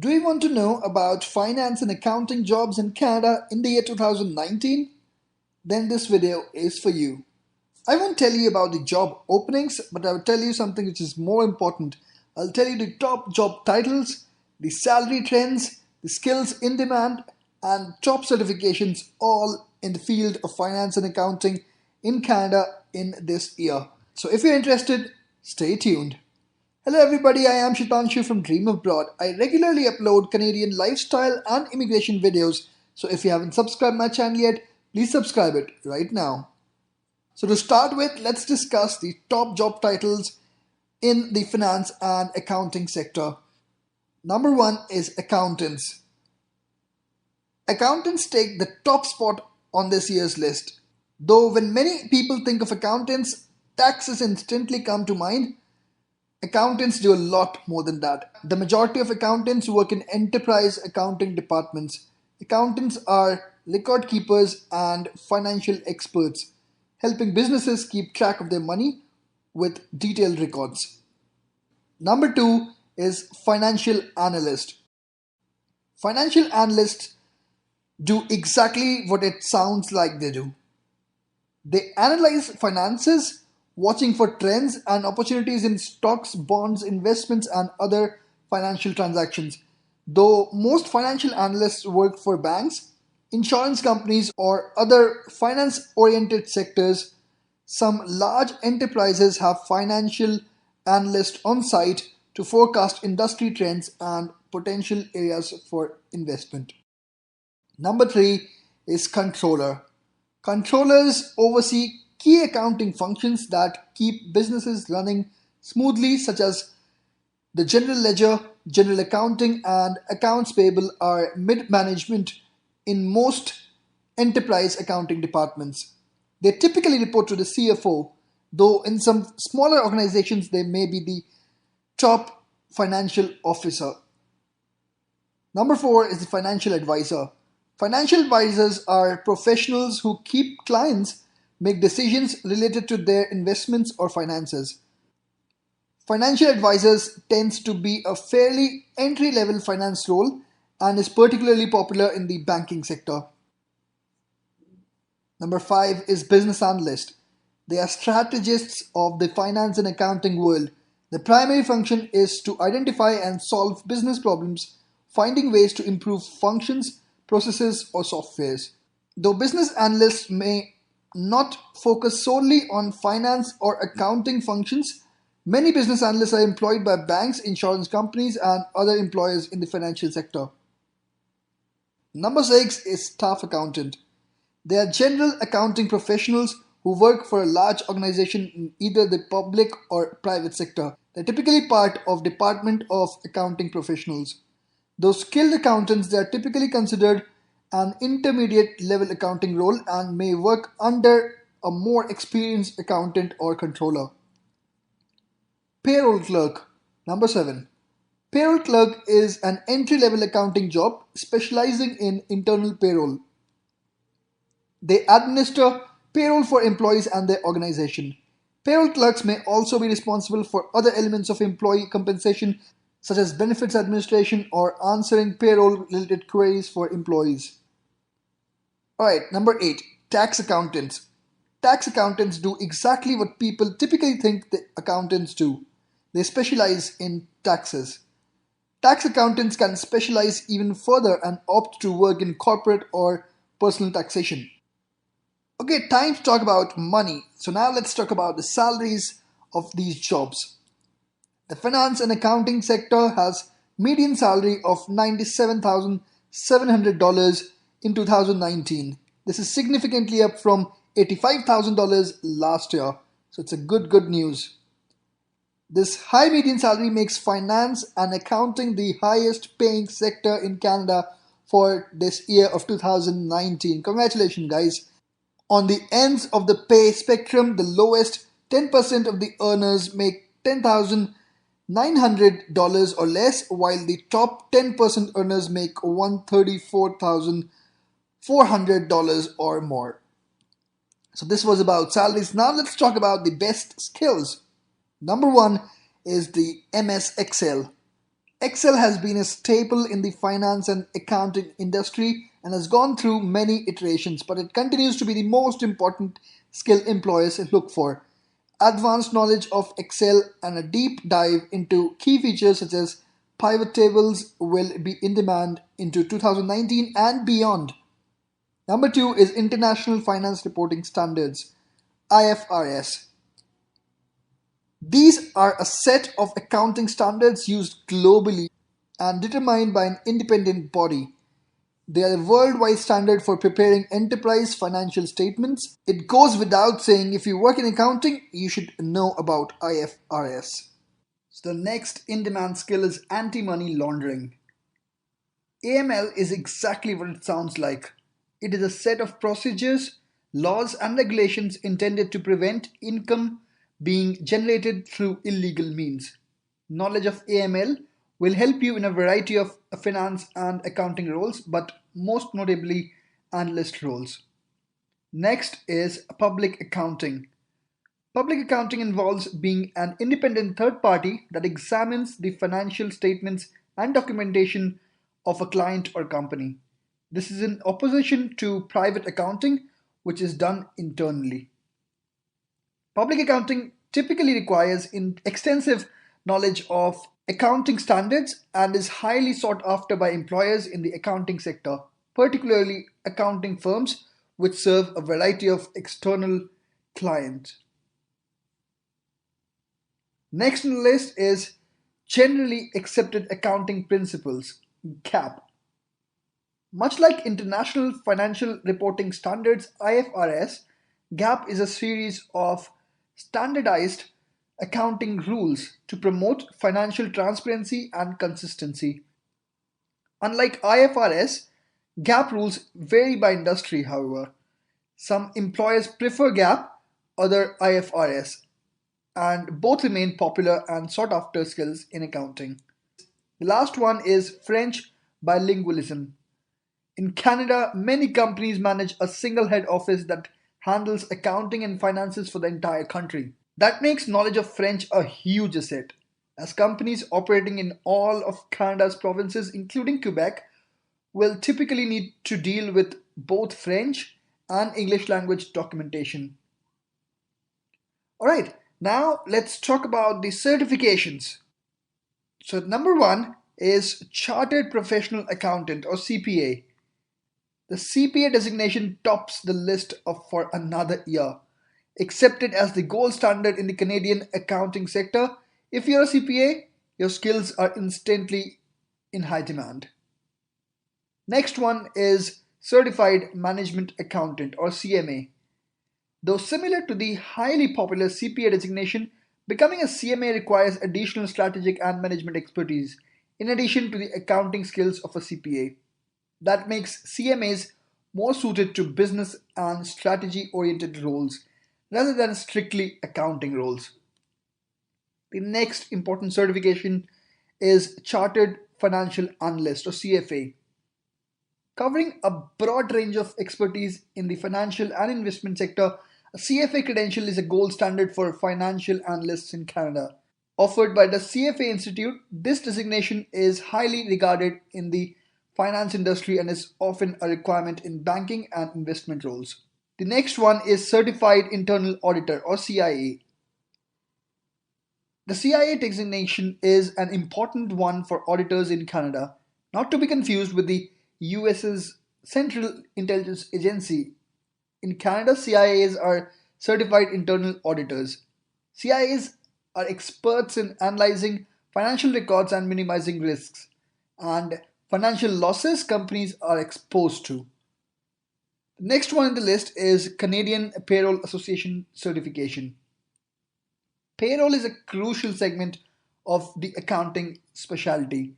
Do you want to know about finance and accounting jobs in Canada in the year 2019? Then this video is for you. I won't tell you about the job openings, but I will tell you something which is more important. I'll tell you the top job titles, the salary trends, the skills in demand, and top certifications all in the field of finance and accounting in Canada in this year. So if you're interested, stay tuned. Hello everybody, I am Shitanshu from Dream Abroad. I regularly upload Canadian lifestyle and immigration videos, so if you haven't subscribed my channel yet, please subscribe it right now. So to start with, let's discuss the top job titles in the finance and accounting sector. Number one is accountants. Accountants take the top spot on this year's list. Though when many people think of accountants, taxes instantly come to mind. Accountants do a lot more than that. The majority of accountants work in enterprise accounting departments. Accountants are record keepers and financial experts, helping businesses keep track of their money with detailed records. Number two is financial analyst. Financial analysts do exactly what it sounds like they do. They analyze finances, watching for trends and opportunities in stocks, bonds, investments, and other financial transactions. Though most financial analysts work for banks, insurance companies, or other finance oriented sectors, some large enterprises have financial analysts on site to forecast industry trends and potential areas for investment. Number three is controller. Controllers oversee key accounting functions that keep businesses running smoothly, such as the general ledger, general accounting, and accounts payable are mid-management in most enterprise accounting departments. They typically report to the CFO, though in some smaller organizations they may be the top financial officer. Number four is the financial advisor. Financial advisors are professionals who keep clients make decisions related to their investments or finances. Financial advisors tends to be a fairly entry-level finance role and is particularly popular in the banking sector. Number five is business analyst. They are strategists of the finance and accounting world. The primary function is to identify and solve business problems, finding ways to improve functions, processes, or softwares. Though business analysts may not focus solely on finance or accounting functions, many business analysts are employed by banks, insurance companies, and other employers in the financial sector. Number six is staff accountant. They are general accounting professionals who work for a large organization in either the public or private sector. They're typically part of Department of Accounting Professionals. Those skilled accountants, they are typically considered an intermediate level accounting role and may work under a more experienced accountant or controller. Payroll clerk. Number 7. Payroll clerk is an entry level accounting job specializing in internal payroll. They administer payroll for employees and their organization. Payroll clerks may also be responsible for other elements of employee compensation, such as benefits administration or answering payroll related queries for employees. Alright, number 8, tax accountants. Tax accountants do exactly what people typically think the accountants do. They specialize in taxes. Tax accountants can specialize even further and opt to work in corporate or personal taxation. Okay, time to talk about money. So now let's talk about the salaries of these jobs. The finance and accounting sector has median salary of $97,700 in 2019. This is significantly up from $85,000 last year. So it's a good news. This high median salary makes finance and accounting the highest paying sector in Canada for this year of 2019. Congratulations, guys. On the ends of the pay spectrum, the lowest 10% of the earners make $10,900 or less, while the top 10% earners make $134,400 or more. So this was about salaries. Now let's talk about the best skills. Number one is the MS Excel. Excel has been a staple in the finance and accounting industry and has gone through many iterations, but it continues to be the most important skill employers look for. Advanced knowledge of Excel and a deep dive into key features such as pivot tables will be in demand into 2019 and beyond. Number two is International Finance Reporting Standards, IFRS. These are a set of accounting standards used globally and determined by an independent body. They are a worldwide standard for preparing enterprise financial statements. It goes without saying if you work in accounting, you should know about IFRS. So the next in-demand skill is anti-money laundering. AML is exactly what it sounds like. It is a set of procedures, laws, and regulations intended to prevent income being generated through illegal means. Knowledge of AML will help you in a variety of finance and accounting roles, but most notably, analyst roles. Next is public accounting. Public accounting involves being an independent third party that examines the financial statements and documentation of a client or company. This is in opposition to private accounting, which is done internally. Public accounting typically requires extensive knowledge of accounting standards and is highly sought after by employers in the accounting sector, particularly accounting firms which serve a variety of external clients. Next on the list is Generally Accepted Accounting Principles, GAAP. Much like International Financial Reporting Standards IFRS, GAAP is a series of standardized accounting rules to promote financial transparency and consistency. Unlike IFRS, GAAP rules vary by industry, however. Some employers prefer GAAP, other IFRS, and both remain popular and sought after skills in accounting. The last one is French bilingualism. In Canada, many companies manage a single head office that handles accounting and finances for the entire country. That makes knowledge of French a huge asset, as companies operating in all of Canada's provinces, including Quebec, will typically need to deal with both French and English language documentation. Alright, now let's talk about the certifications. So, number one is Chartered Professional Accountant or CPA. The CPA designation tops the list for another year. Accepted as the gold standard in the Canadian accounting sector, if you're a CPA, your skills are instantly in high demand. Next one is Certified Management Accountant or CMA. Though similar to the highly popular CPA designation, becoming a CMA requires additional strategic and management expertise, in addition to the accounting skills of a CPA. That makes CMAs more suited to business and strategy oriented roles rather than strictly accounting roles. The next important certification is Chartered Financial Analyst or CFA. Covering a broad range of expertise in the financial and investment sector, a CFA credential is a gold standard for financial analysts in Canada. Offered by the CFA Institute, this designation is highly regarded in the finance industry and is often a requirement in banking and investment roles. The next one is Certified Internal Auditor or CIA. The CIA designation is an important one for auditors in Canada, not to be confused with the US's Central Intelligence Agency. In Canada, CIAs are certified internal auditors. CIAs are experts in analyzing financial records and minimizing risks and financial losses companies are exposed to. The next one in the list is Canadian Payroll Association certification. Payroll is a crucial segment of the accounting specialty.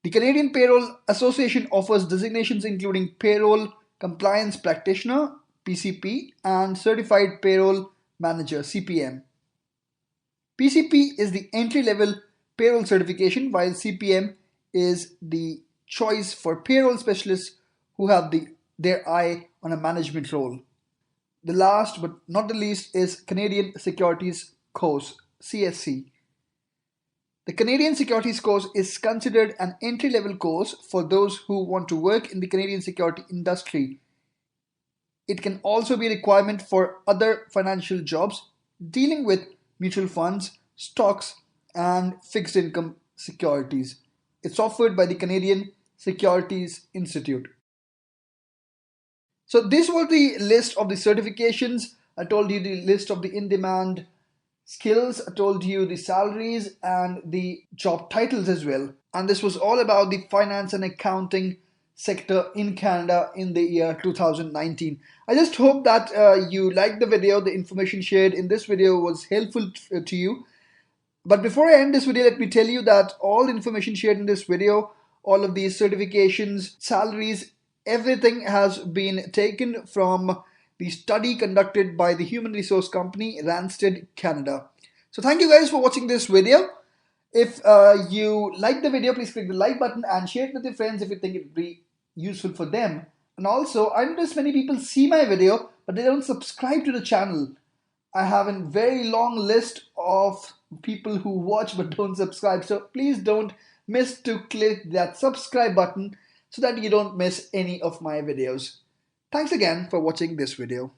The Canadian Payroll Association offers designations including Payroll Compliance Practitioner (PCP) and Certified Payroll Manager (CPM). PCP is the entry level payroll certification, while CPM is the choice for payroll specialists who have their eye on a management role. The last but not the least is Canadian Securities Course (CSC). The Canadian Securities course is considered an entry-level course for those who want to work in the Canadian security industry. It can also be a requirement for other financial jobs dealing with mutual funds, stocks, and fixed income securities. It's offered by the Canadian Securities Institute. So this was the list of the certifications. I told you the list of the in-demand skills. I told you the salaries and the job titles as well. And this was all about the finance and accounting sector in Canada in the year 2019. I just hope that you liked the video. The information shared in this video was helpful to you. But before I end this video, let me tell you that all the information shared in this video, all of these certifications, salaries, everything has been taken from the study conducted by the human resource company Randstad Canada. So thank you guys for watching this video. If you like the video, please click the like button and share it with your friends if you think it would be useful for them. And also, I notice many people see my video, but they don't subscribe to the channel. I have a very long list of people who watch but don't subscribe. So please don't miss to click that subscribe button so that you don't miss any of my videos. Thanks again for watching this video.